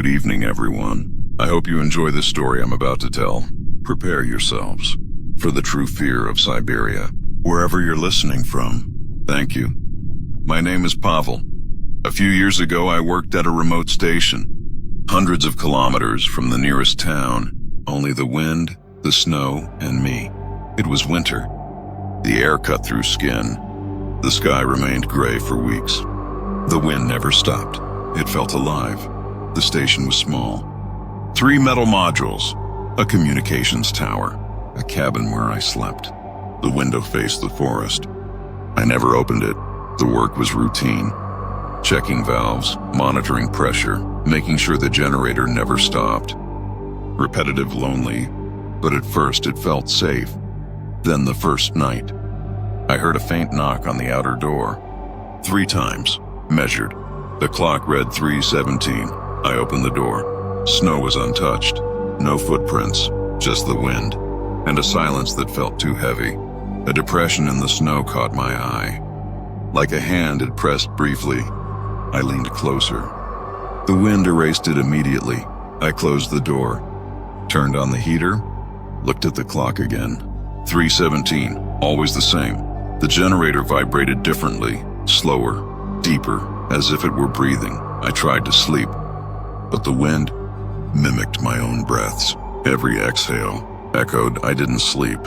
Good evening, everyone. I hope you enjoy the story I'm about to tell. Prepare yourselves for the true fear of Siberia, wherever you're listening from. Thank you. My name is Pavel. A few years ago, I worked at a remote station, hundreds of kilometers from the nearest town. Only the wind, the snow, and me. It was winter. The air cut through skin. The sky remained gray for weeks. The wind never stopped. It felt alive. The station was small. 3 metal modules, a communications tower, a cabin where I slept. The window faced the forest. I never opened it. The work was routine. Checking valves, monitoring pressure, making sure the generator never stopped. Repetitive, lonely, but at first it felt safe. Then the first night, I heard a faint knock on the outer door. 3 times, measured. The clock read 3:17. I opened the door. Snow was untouched. No footprints, just the wind, and a silence that felt too heavy. A depression in the snow caught my eye. Like a hand had pressed briefly, I leaned closer. The wind erased it immediately. I closed the door, turned on the heater, looked at the clock again. 3:17, always the same. The generator vibrated differently, slower, deeper, as if it were breathing. I tried to sleep, but the wind mimicked my own breaths. Every exhale echoed. I didn't sleep.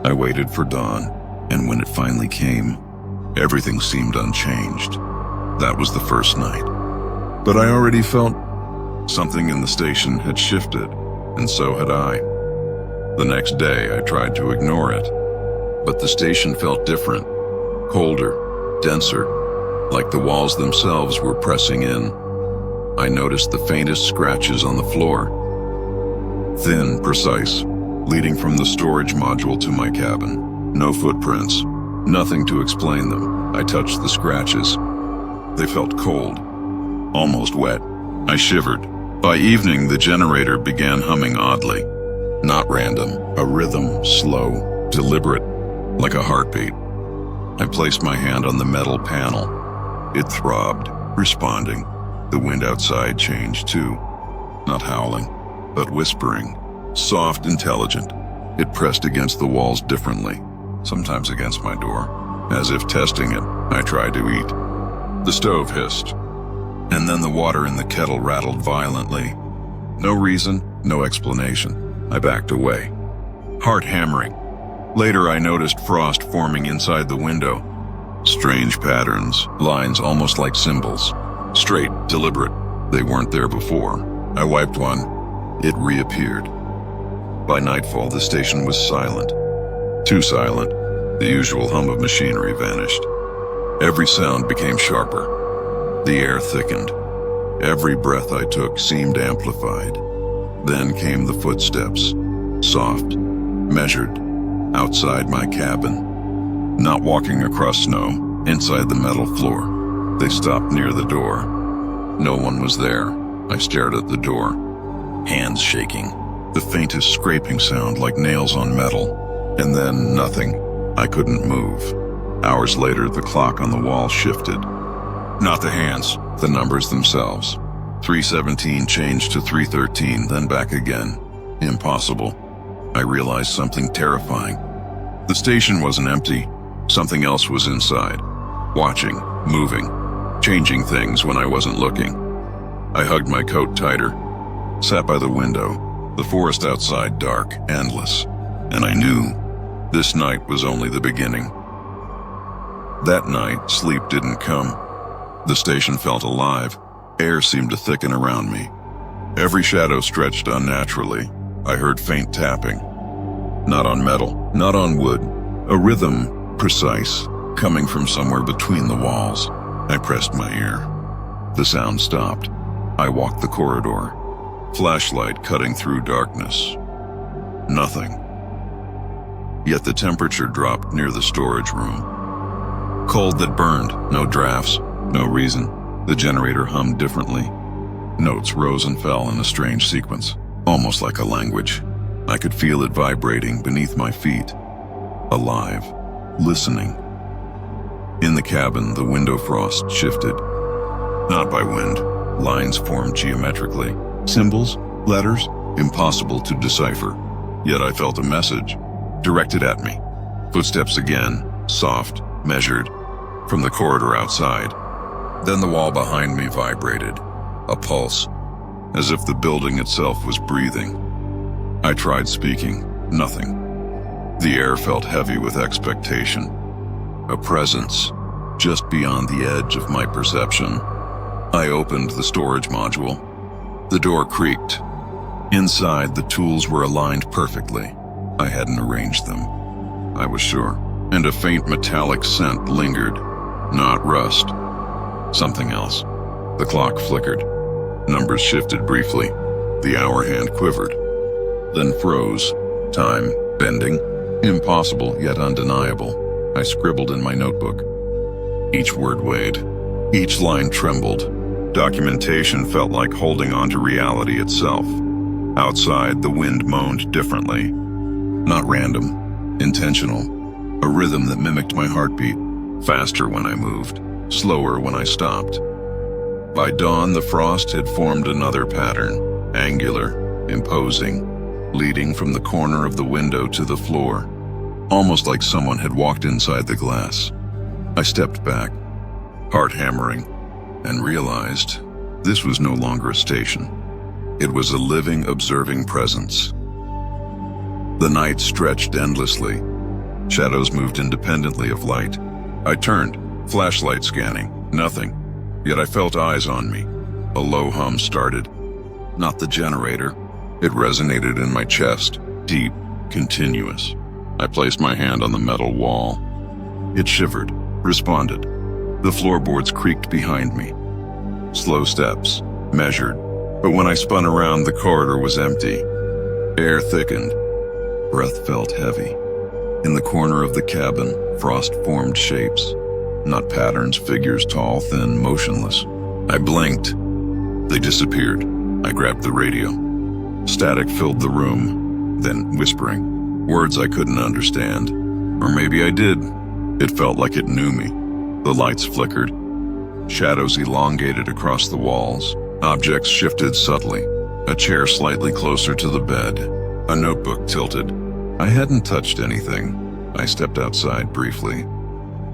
I waited for dawn, and when it finally came, everything seemed unchanged. That was the first night. But I already felt something in the station had shifted, and so had I. The next day, I tried to ignore it, but the station felt different, colder, denser, like the walls themselves were pressing in. I noticed the faintest scratches on the floor. Thin, precise, leading from the storage module to my cabin. No footprints, nothing to explain them. I touched the scratches. They felt cold, almost wet. I shivered. By evening, the generator began humming oddly. Not random, a rhythm, slow, deliberate, like a heartbeat. I placed my hand on the metal panel. It throbbed, responding. The wind outside changed too. Not howling, but whispering. Soft, intelligent. It pressed against the walls differently, sometimes against my door. As if testing it, I tried to eat. The stove hissed, and then the water in the kettle rattled violently. No reason, no explanation. I backed away. Heart hammering. Later I noticed frost forming inside the window. Strange patterns, lines almost like symbols. Straight, deliberate. They weren't there before. I wiped one. It reappeared. By nightfall, the station was silent. Too silent. The usual hum of machinery vanished. Every sound became sharper. The air thickened. Every breath I took seemed amplified. Then came the footsteps. Soft, measured, outside my cabin. Not walking across snow, inside the metal floor. They stopped near the door. No one was there. I stared at the door, hands shaking. The faintest scraping sound like nails on metal. And then nothing. I couldn't move. Hours later, the clock on the wall shifted. Not the hands, the numbers themselves. 3:17 changed to 3:13, then back again. Impossible. I realized something terrifying. The station wasn't empty. Something else was inside. Watching, moving, changing things when I wasn't looking. I hugged my coat tighter, sat by the window, the forest outside dark, endless, and I knew this night was only the beginning. That night, sleep didn't come. The station felt alive. Air seemed to thicken around me. Every shadow stretched unnaturally. I heard faint tapping. Not on metal, not on wood. A rhythm, precise, coming from somewhere between the walls. I pressed my ear. The sound stopped. I walked the corridor, flashlight cutting through darkness. Nothing. Yet the temperature dropped near the storage room. Cold that burned, no drafts, no reason. The generator hummed differently. Notes rose and fell in a strange sequence, almost like a language. I could feel it vibrating beneath my feet. Alive, listening. In the cabin, the window frost shifted. Not by wind. Lines formed geometrically. Symbols, letters, impossible to decipher. Yet I felt a message, directed at me. Footsteps again, soft, measured, from the corridor outside. Then the wall behind me vibrated, a pulse, as if the building itself was breathing. I tried speaking, nothing. The air felt heavy with expectation, a presence just beyond the edge of my perception. I opened the storage module. The door creaked. Inside, the tools were aligned perfectly. I hadn't arranged them, I was sure, and a faint metallic scent lingered. Not rust. Something else. The clock flickered. Numbers shifted briefly. The hour hand quivered, then froze. Time bending. Impossible, yet undeniable. I scribbled in my notebook. Each word weighed. Each line trembled. Documentation felt like holding on to reality itself. Outside, the wind moaned differently. Not random, intentional. A rhythm that mimicked my heartbeat. Faster when I moved, slower when I stopped. By dawn, the frost had formed another pattern, angular, imposing, leading from the corner of the window to the floor, almost like someone had walked inside the glass. I stepped back, heart hammering, and realized this was no longer a station. It was a living, observing presence. The night stretched endlessly. Shadows moved independently of light. I turned, flashlight scanning, nothing. Yet I felt eyes on me. A low hum started. Not the generator. It resonated in my chest, deep, continuous. I placed my hand on the metal wall. It shivered, responded. The floorboards creaked behind me. Slow steps, measured. But when I spun around, the corridor was empty. Air thickened. Breath felt heavy. In the corner of the cabin, frost formed shapes. Not patterns, figures tall, thin, motionless. I blinked. They disappeared. I grabbed the radio. Static filled the room, then whispering. Words I couldn't understand. Or maybe I did. It felt like it knew me. The lights flickered. Shadows elongated across the walls. Objects shifted subtly. A chair slightly closer to the bed. A notebook tilted. I hadn't touched anything. I stepped outside briefly.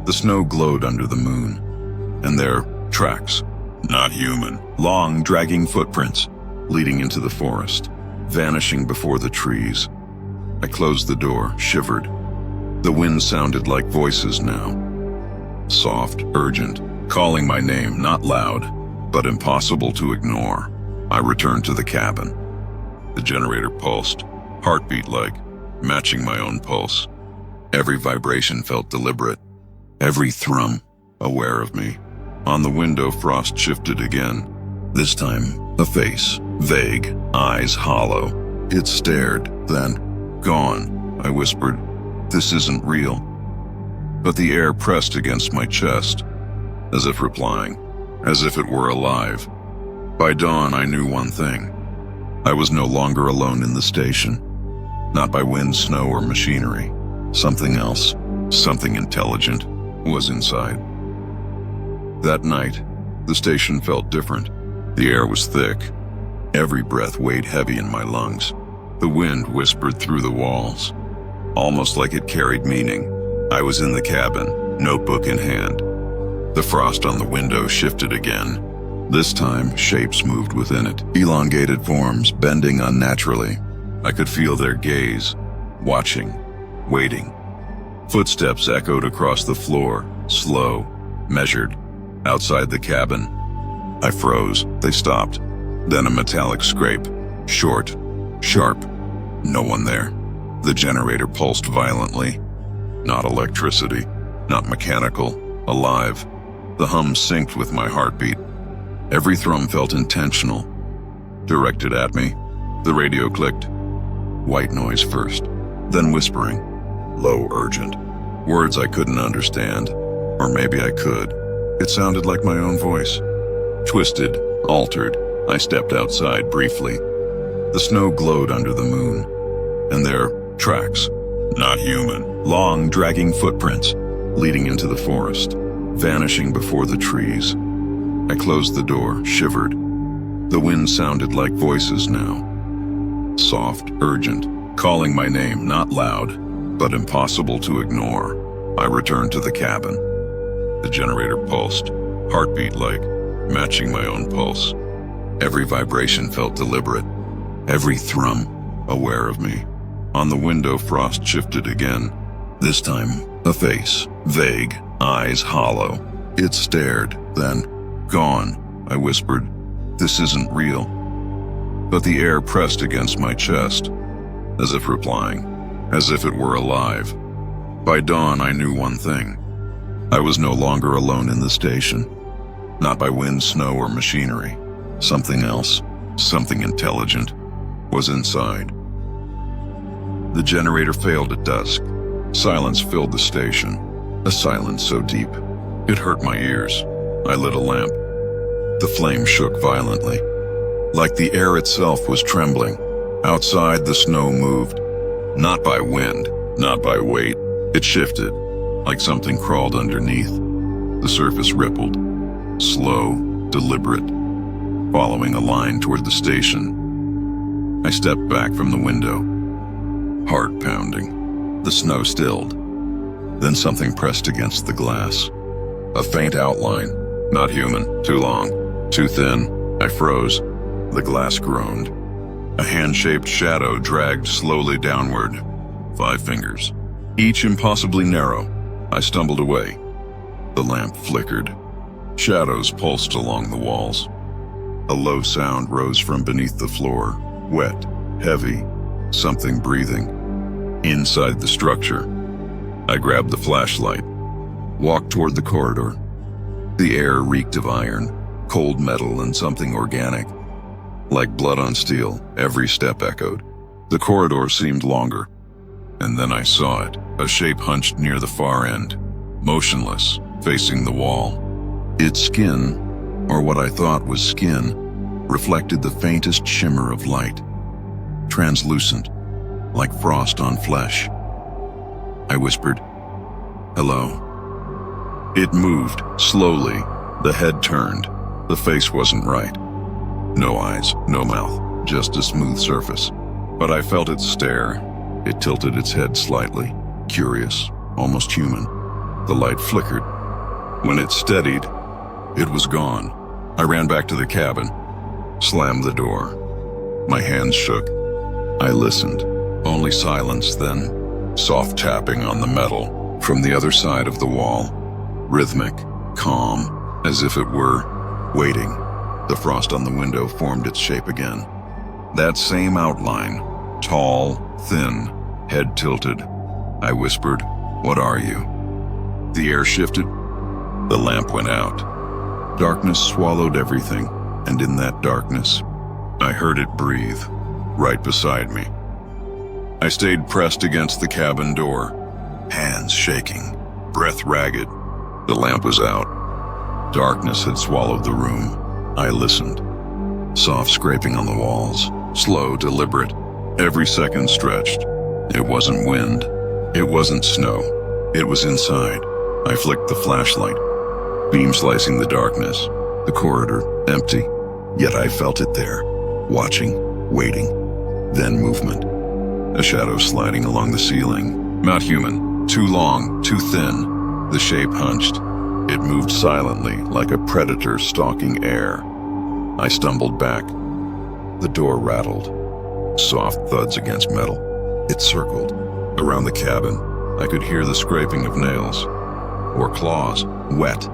The snow glowed under the moon. And there, tracks. Not human. Long, dragging footprints, leading into the forest, vanishing before the trees. I closed the door, shivered. The wind sounded like voices now. Soft, urgent, calling my name, not loud, but impossible to ignore. I returned to the cabin. The generator pulsed, heartbeat-like, matching my own pulse. Every vibration felt deliberate. Every thrum, aware of me. On the window, frost shifted again. This time, a face, vague, eyes hollow. It stared, then, gone. I whispered, "This isn't real." But the air pressed against my chest, as if replying, as if it were alive. By dawn, I knew one thing. I was no longer alone in the station. Not by wind, snow, or machinery. Something else, something intelligent, was inside. That night, the station felt different. The air was thick. Every breath weighed heavy in my lungs. The wind whispered through the walls, almost like it carried meaning. I was in the cabin, notebook in hand. The frost on the window shifted again. This time, shapes moved within it, elongated forms, bending unnaturally. I could feel their gaze, watching, waiting. Footsteps echoed across the floor, slow, measured. Outside the cabin, I froze. They stopped. Then a metallic scrape, short, sharp. No one there. The generator pulsed violently. Not electricity, not mechanical, alive. The hum synced with my heartbeat. Every thrum felt intentional, directed at me. The radio clicked. White noise first, then whispering, low, urgent. Words I couldn't understand, or maybe I could. It sounded like my own voice. Twisted, altered, I stepped outside briefly. The snow glowed under the moon, and there, tracks. Not human. Long, dragging footprints, leading into the forest, vanishing before the trees. I closed the door, shivered. The wind sounded like voices now. Soft, urgent, calling my name, not loud, but impossible to ignore. I returned to the cabin. The generator pulsed, heartbeat like, matching my own pulse. Every vibration felt deliberate, every thrum aware of me. On the window, frost shifted again. This time, a face, vague, eyes hollow. It stared, then, gone. I whispered, "This isn't real." But the air pressed against my chest, as if replying, as if it were alive. By dawn, I knew one thing. I was no longer alone in the station. Not by wind, snow, or machinery. Something else, something intelligent, was inside. The generator failed at dusk. Silence filled the station, a silence so deep, it hurt my ears. I lit a lamp. The flame shook violently, like the air itself was trembling. Outside, the snow moved, not by wind, not by weight. It shifted, like something crawled underneath. The surface rippled, slow, deliberate, following a line toward the station. I stepped back from the window, heart pounding. The snow stilled. Then something pressed against the glass. A faint outline, not human, too long, too thin. I froze. The glass groaned. A hand-shaped shadow dragged slowly downward. 5 fingers, each impossibly narrow. I stumbled away. The lamp flickered. Shadows pulsed along the walls. A low sound rose from beneath the floor, wet, heavy, something breathing. Inside the structure, I grabbed the flashlight, walked toward the corridor. The air reeked of iron, cold metal, and something organic. Like blood on steel, every step echoed. The corridor seemed longer. And then I saw it, a shape hunched near the far end, motionless, facing the wall. Its skin, or what I thought was skin, reflected the faintest shimmer of light, translucent, like frost on flesh. I whispered, "Hello." It moved, slowly. The head turned. The face wasn't right. No eyes, no mouth, just a smooth surface. But I felt it stare. It tilted its head slightly, curious, almost human. The light flickered. When it steadied, it was gone. I ran back to the cabin, slammed the door. My hands shook. I listened. Only silence then. Soft tapping on the metal from the other side of the wall. Rhythmic, calm, as if it were waiting. The frost on the window formed its shape again. That same outline, tall, thin, head tilted. I whispered, "What are you?" The air shifted. The lamp went out. Darkness swallowed everything, and in that darkness, I heard it breathe, right beside me. I stayed pressed against the cabin door, hands shaking, breath ragged. The lamp was out. Darkness had swallowed the room. I listened. Soft scraping on the walls, slow, deliberate. Every second stretched. It wasn't wind. It wasn't snow. It was inside. I flicked the flashlight, beam slicing the darkness. The corridor, empty. Yet I felt it there, watching, waiting. Then movement. A shadow sliding along the ceiling. Not human. Too long, too thin. The shape hunched. It moved silently, like a predator stalking air. I stumbled back. The door rattled. Soft thuds against metal. It circled. Around the cabin, I could hear the scraping of nails. Or claws, wet.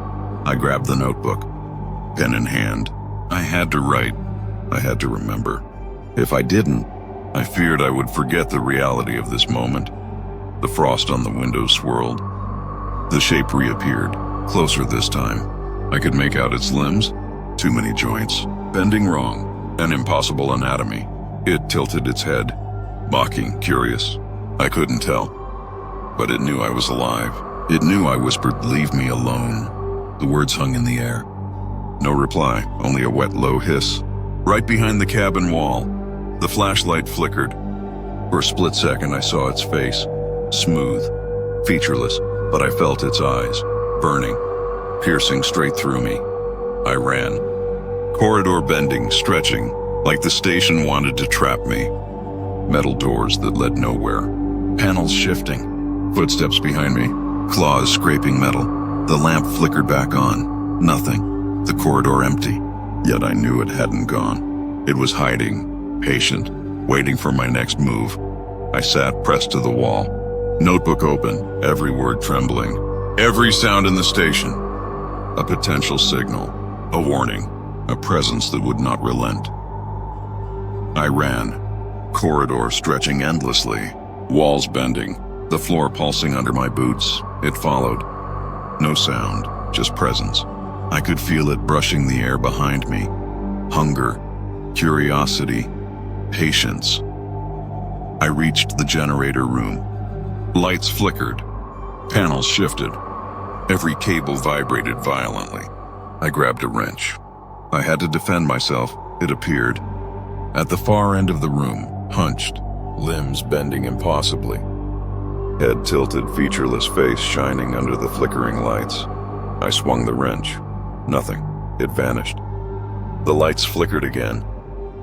I grabbed the notebook, pen in hand. I had to write. I had to remember. If I didn't, I feared I would forget the reality of this moment. The frost on the window swirled. The shape reappeared, closer this time. I could make out its limbs. Too many joints, bending wrong, an impossible anatomy. It tilted its head, mocking, curious. I couldn't tell, but it knew I was alive. It knew I whispered, "Leave me alone." The words hung in the air. No reply, only a wet, low hiss. Right behind the cabin wall, the flashlight flickered. For a split second, I saw its face, smooth, featureless, but I felt its eyes, burning, piercing straight through me. I ran. Corridor bending, stretching, like the station wanted to trap me. Metal doors that led nowhere. Panels shifting. Footsteps behind me. Claws scraping metal. The lamp flickered back on. Nothing. The corridor empty. Yet I knew it hadn't gone. It was hiding, patient, waiting for my next move. I sat pressed to the wall. Notebook open, every word trembling. Every sound in the station. A potential signal. A warning. A presence that would not relent. I ran. Corridor stretching endlessly. Walls bending. The floor pulsing under my boots. It followed. No sound, just presence. I could feel it brushing the air behind me. Hunger, curiosity, patience. I reached the generator room. Lights flickered. Panels shifted. Every cable vibrated violently. I grabbed a wrench. I had to defend myself, it appeared. At the far end of the room, hunched, limbs bending impossibly. Head tilted, featureless face shining under the flickering lights. I swung the wrench. Nothing. It vanished. The lights flickered again.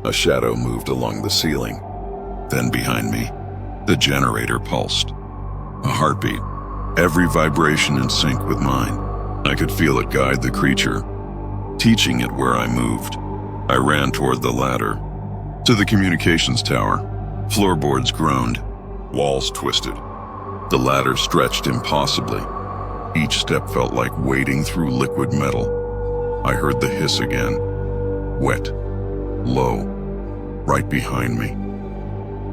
A shadow moved along the ceiling. Then behind me, the generator pulsed. A heartbeat. Every vibration in sync with mine. I could feel it guide the creature, teaching it where I moved. I ran toward the ladder. To the communications tower. Floorboards groaned. Walls twisted. The ladder stretched impossibly. Each step felt like wading through liquid metal. I heard the hiss again. Wet. Low. Right behind me.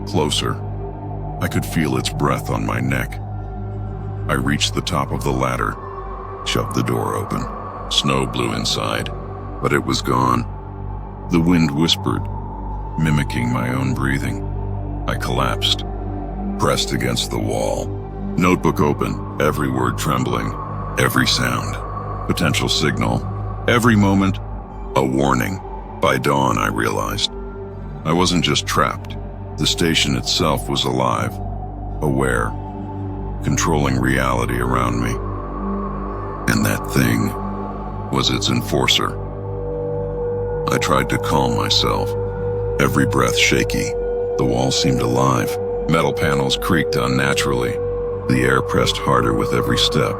Closer. I could feel its breath on my neck. I reached the top of the ladder, shoved the door open. Snow blew inside, but it was gone. The wind whispered, mimicking my own breathing. I collapsed, pressed against the wall. Notebook open, every word trembling, every sound, potential signal, every moment, a warning. By dawn, I realized I wasn't just trapped. The station itself was alive, aware, controlling reality around me. And that thing was its enforcer. I tried to calm myself, every breath shaky. The wall seemed alive. Metal panels creaked unnaturally. The air pressed harder with every step.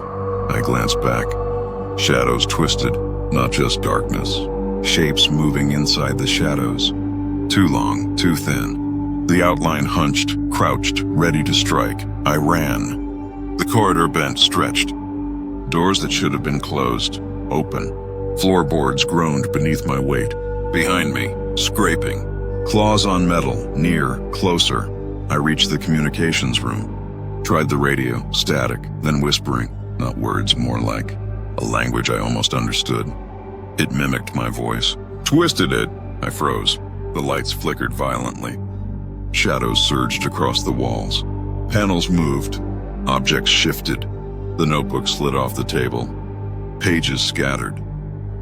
I glanced back. Shadows twisted, not just darkness. Shapes moving inside the shadows. Too long, too thin. The outline hunched, crouched, ready to strike. I ran. The corridor bent, stretched. Doors that should have been closed, open. Floorboards groaned beneath my weight. Behind me, scraping. Claws on metal, near, closer. I reached the communications room. Tried the radio, static, then whispering. Not words, more like a language I almost understood. It mimicked my voice. Twisted it. I froze. The lights flickered violently. Shadows surged across the walls. Panels moved. Objects shifted. The notebook slid off the table. Pages scattered.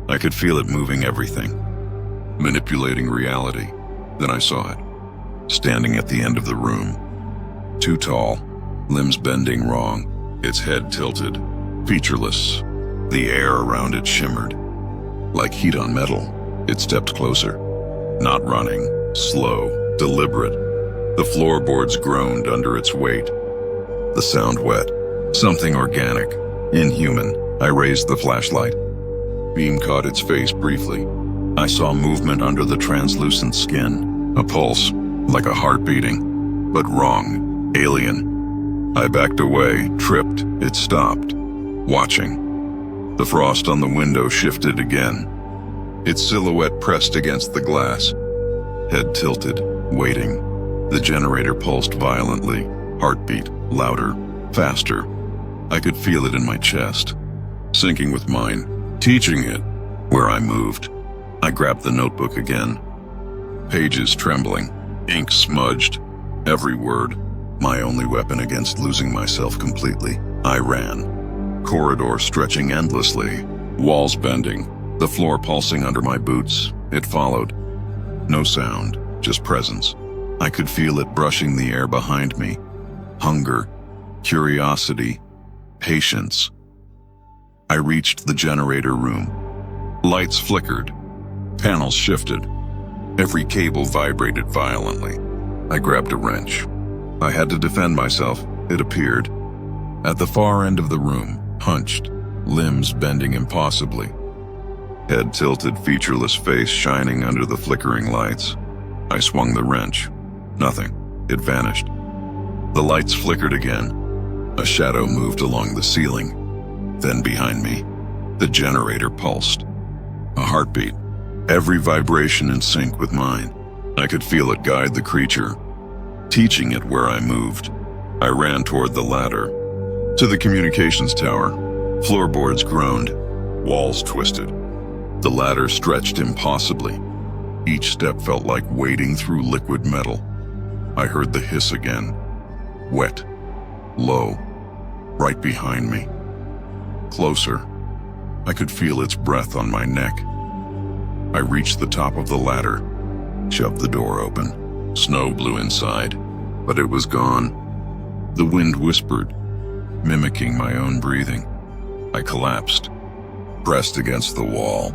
I could feel it moving everything, manipulating reality. Then I saw it, standing at the end of the room. Too tall, limbs bending wrong, its head tilted, featureless. The air around it shimmered. Like heat on metal, it stepped closer. Not running, slow, deliberate. The floorboards groaned under its weight. The sound wet. Something organic, inhuman. I raised the flashlight. Beam caught its face briefly. I saw movement under the translucent skin. A pulse, like a heart beating. But wrong, alien. I backed away, tripped. It stopped. Watching. The frost on the window shifted again. Its silhouette pressed against the glass. Head tilted, waiting. The generator pulsed violently. Heartbeat, louder, faster. I could feel it in my chest, syncing with mine, teaching it where I moved. I grabbed the notebook again. Pages trembling, ink smudged. Every word, my only weapon against losing myself completely. I ran. Corridor stretching endlessly, walls bending, the floor pulsing under my boots. It followed. No sound, just presence. I could feel it brushing the air behind me. Hunger, curiosity, patience. I reached the generator room. Lights flickered. Panels shifted. Every cable vibrated violently. I grabbed a wrench. I had to defend myself. It appeared. At the far end of the room, hunched, limbs bending impossibly. Head tilted, featureless face shining under the flickering lights. I swung the wrench. Nothing. It vanished. The lights flickered again. A shadow moved along the ceiling. Then behind me, the generator pulsed. A heartbeat, every vibration in sync with mine. I could feel it guide the creature, teaching it where I moved. I ran toward the ladder. To the communications tower. Floorboards groaned. Walls twisted. The ladder stretched impossibly. Each step felt like wading through liquid metal. I heard the hiss again. Wet. Low. Right behind me. Closer. I could feel its breath on my neck. I reached the top of the ladder, shoved the door open. Snow blew inside, but it was gone. The wind whispered, mimicking my own breathing. I collapsed, pressed against the wall.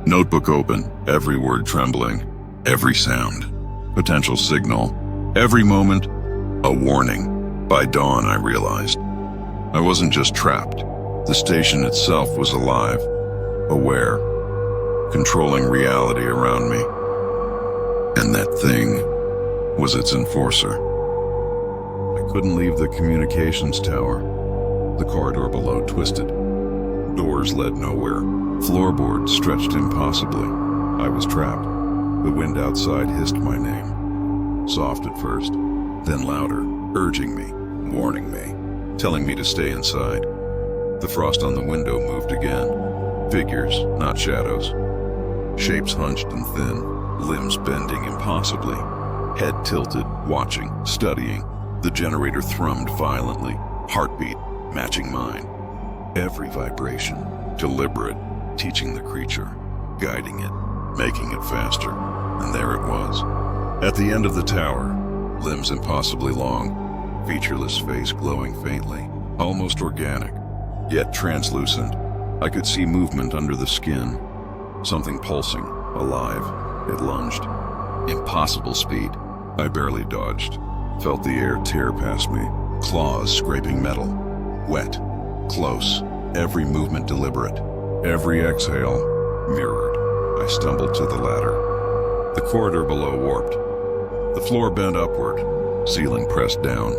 Notebook open, every word trembling, every sound, potential signal, every moment, a warning. By dawn, I realized I wasn't just trapped. The station itself was alive, aware, controlling reality around me. And that thing was its enforcer. I couldn't leave the communications tower. The corridor below twisted. Doors led nowhere. Floorboards stretched impossibly. I was trapped. The wind outside hissed my name. Soft at first, then louder, urging me, warning me, telling me to stay inside. The frost on the window moved again. Figures, not shadows. Shapes hunched and thin, limbs bending impossibly. Head tilted, watching, studying. The generator thrummed violently, heartbeat matching mine. Every vibration, deliberate, teaching the creature, guiding it, making it faster. And there it was. At the end of the tower, limbs impossibly long, featureless face glowing faintly, almost organic, yet translucent. I could see movement under the skin, something pulsing, alive. It lunged. Impossible speed. I barely dodged, felt the air tear past me, claws scraping metal. Wet, close, every movement deliberate, every exhale mirrored. I stumbled to the ladder. The corridor below warped. The floor bent upward, ceiling pressed down.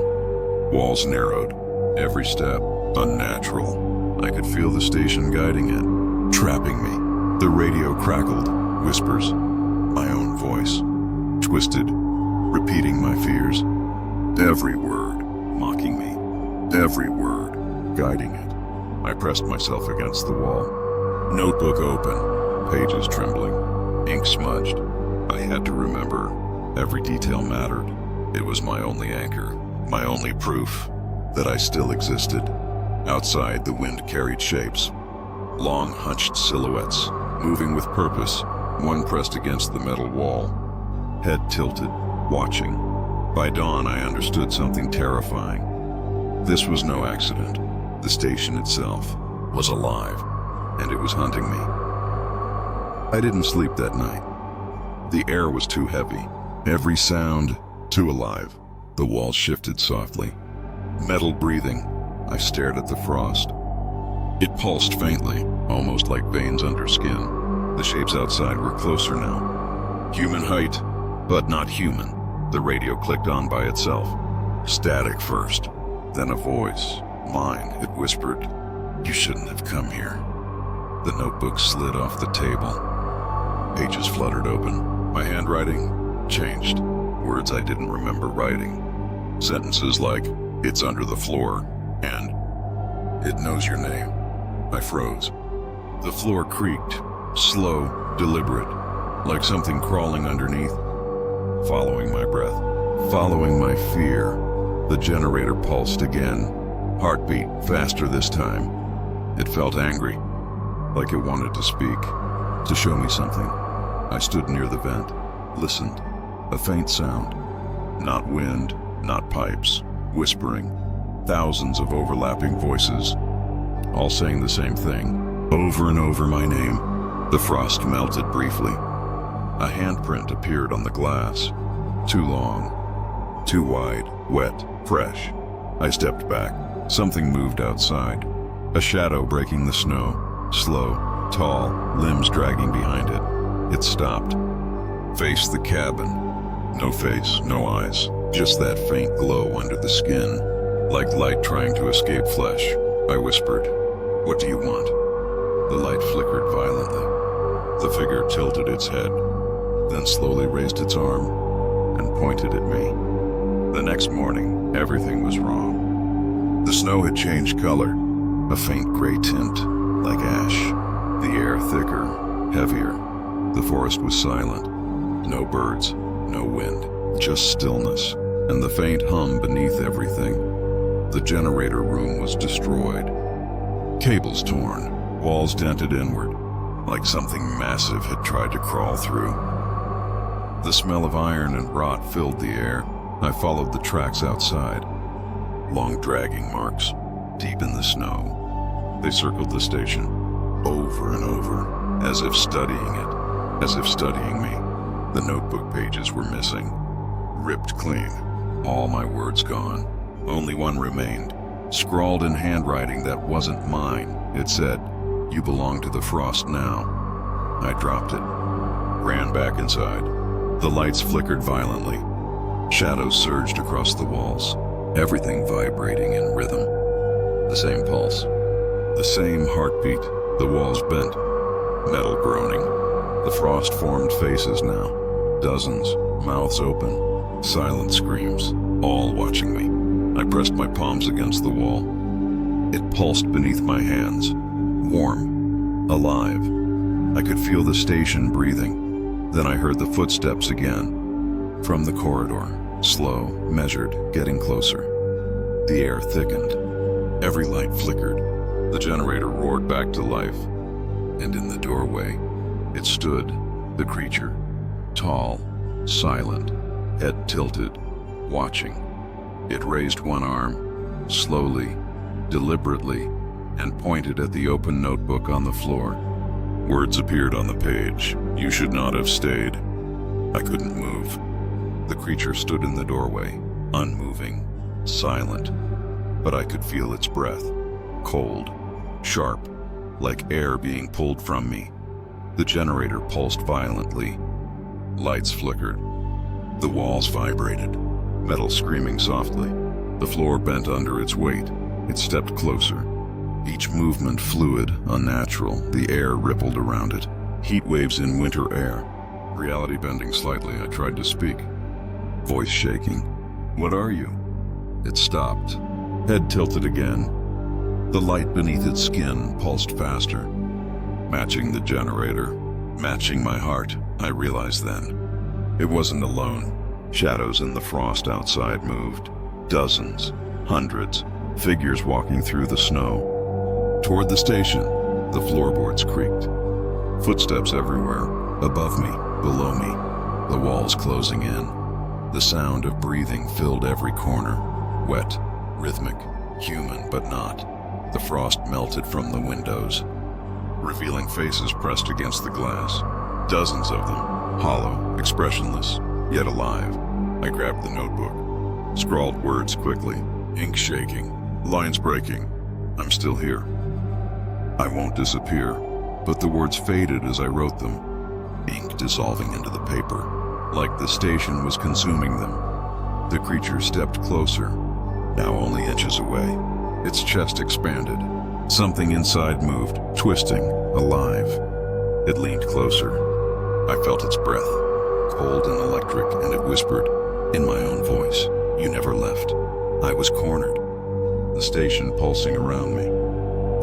Walls narrowed, every step unnatural. I could feel the station guiding it, trapping me. The radio crackled, whispers, my own voice, twisted, repeating my fears. Every word mocking me, every word guiding it. I pressed myself against the wall. Notebook open, pages trembling, ink smudged. I had to remember. Every detail mattered. It was my only anchor, my only proof that I still existed. Outside, the wind carried shapes. Long, hunched silhouettes, moving with purpose, one pressed against the metal wall. Head tilted, watching. By dawn, I understood something terrifying. This was no accident. The station itself was alive, and it was hunting me. I didn't sleep that night. The air was too heavy. Every sound, too alive. The walls shifted softly. Metal breathing. I stared at the frost. It pulsed faintly, almost like veins under skin. The shapes outside were closer now. Human height, but not human. The radio clicked on by itself. Static first, then a voice. Mine, it whispered, "You shouldn't have come here." The notebook slid off the table. Pages fluttered open. My handwriting changed. Words I didn't remember writing. Sentences like, "It's under the floor," and "It knows your name." I froze. The floor creaked, slow, deliberate, like something crawling underneath. Following my breath, following my fear, the generator pulsed again. Heartbeat faster this time. It felt angry, like it wanted to speak, to show me something. I stood near the vent, listened. A faint sound. Not wind, not pipes, whispering. Thousands of overlapping voices, all saying the same thing, over and over my name. The frost melted briefly. A handprint appeared on the glass. Too long, too wide, wet, fresh. I stepped back. Something moved outside. A shadow breaking the snow. Slow, tall, limbs dragging behind it. It stopped. Faced the cabin. No face, no eyes. Just that faint glow under the skin. Like light trying to escape flesh. I whispered, "What do you want?" The light flickered violently. The figure tilted its head, then slowly raised its arm and pointed at me. The next morning, everything was wrong. The snow had changed color, a faint gray tint, like ash. The air thicker, heavier. The forest was silent. No birds, no wind, just stillness, and the faint hum beneath everything. The generator room was destroyed. Cables torn, walls dented inward, like something massive had tried to crawl through. The smell of iron and rot filled the air. I followed the tracks outside. Long dragging marks, deep in the snow. They circled the station, over and over, as if studying it, as if studying me. The notebook pages were missing, ripped clean, all my words gone. Only one remained, scrawled in handwriting that wasn't mine. It said, "You belong to the frost now." I dropped it, ran back inside. The lights flickered violently. Shadows surged across the walls, everything vibrating in rhythm. The same pulse, the same heartbeat. The walls bent, metal groaning. The frost-formed faces now, dozens, mouths open, silent screams, all watching me. I pressed my palms against the wall. It pulsed beneath my hands, warm, alive. I could feel the station breathing. Then I heard the footsteps again. From the corridor, slow, measured, getting closer. The air thickened. Every light flickered. The generator roared back to life. And in the doorway, it stood, the creature. Tall, silent, head tilted, watching. It raised one arm, slowly, deliberately, and pointed at the open notebook on the floor. Words appeared on the page. "You should not have stayed." I couldn't move. The creature stood in the doorway, unmoving, silent, but I could feel its breath, cold, sharp, like air being pulled from me. The generator pulsed violently. Lights flickered. The walls vibrated, metal screaming softly. The floor bent under its weight. It stepped closer. Each movement fluid, unnatural. The air rippled around it. Heat waves in winter air. Reality bending slightly, I tried to speak. Voice shaking. "What are you?" It stopped. Head tilted again. The light beneath its skin pulsed faster. Matching the generator. Matching my heart, I realized then. It wasn't alone. Shadows in the frost outside moved. Dozens, hundreds, figures walking through the snow. Toward the station, the floorboards creaked. Footsteps everywhere, above me, below me, the walls closing in. The sound of breathing filled every corner, wet, rhythmic, human but not. The frost melted from the windows, revealing faces pressed against the glass. Dozens of them, hollow, expressionless, yet alive. I grabbed the notebook, scrawled words quickly, ink shaking, lines breaking. I'm still here. I won't disappear, but the words faded as I wrote them, ink dissolving into the paper, like the station was consuming them. The creature stepped closer, now only inches away. Its chest expanded. Something inside moved, twisting, alive. It leaned closer. I felt its breath, cold and electric, and it whispered, in my own voice, "You never left." I was cornered. The station pulsing around me.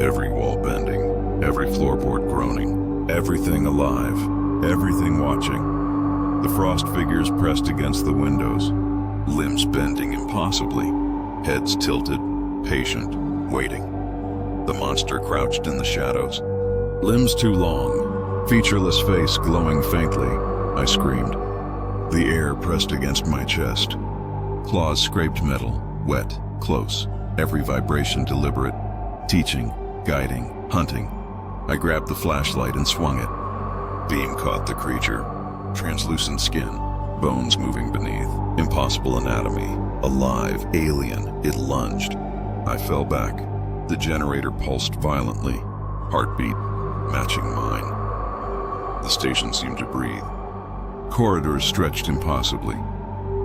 Every wall bending, every floorboard groaning, everything alive, everything watching. The frost figures pressed against the windows, limbs bending impossibly, heads tilted, patient, waiting. The monster crouched in the shadows, limbs too long, featureless face glowing faintly. I screamed. The air pressed against my chest. Claws scraped metal, wet, close, every vibration deliberate, teaching, guiding, hunting. I grabbed the flashlight and swung it. Beam caught the creature. Translucent skin, bones moving beneath, impossible anatomy, alive, alien. It lunged. I fell back. The generator pulsed violently, heartbeat matching mine. The station seemed to breathe. Corridors stretched impossibly.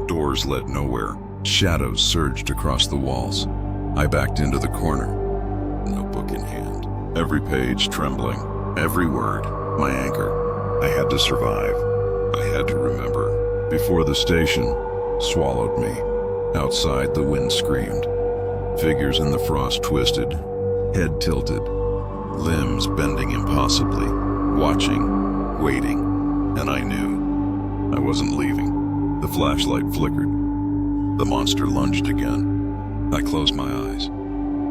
Doors led nowhere. Shadows surged across the walls. I backed into the corner, notebook in hand. Every page trembling, every word, my anchor. I had to survive. I had to remember. Before the station swallowed me. Outside, the wind screamed. Figures in the frost twisted, head tilted, limbs bending impossibly, watching, waiting, and I knew I wasn't leaving. The flashlight flickered. The monster lunged again. I closed my eyes.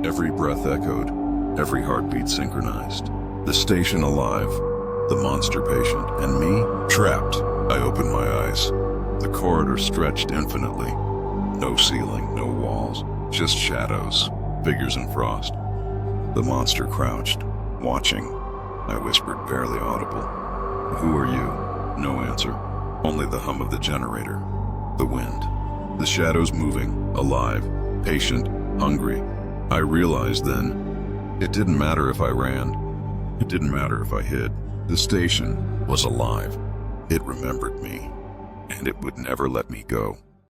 Every breath echoed, every heartbeat synchronized. The station alive, the monster patient, and me trapped. I opened my eyes. The corridor stretched infinitely. No ceiling, no walls, just shadows, figures in frost. The monster crouched, watching. I whispered, barely audible. "Who are you?" No answer. Only the hum of the generator. The wind. The shadows moving, alive, patient, hungry. I realized then, it didn't matter if I ran. It didn't matter if I hid. The station was alive. It remembered me, and it would never let me go.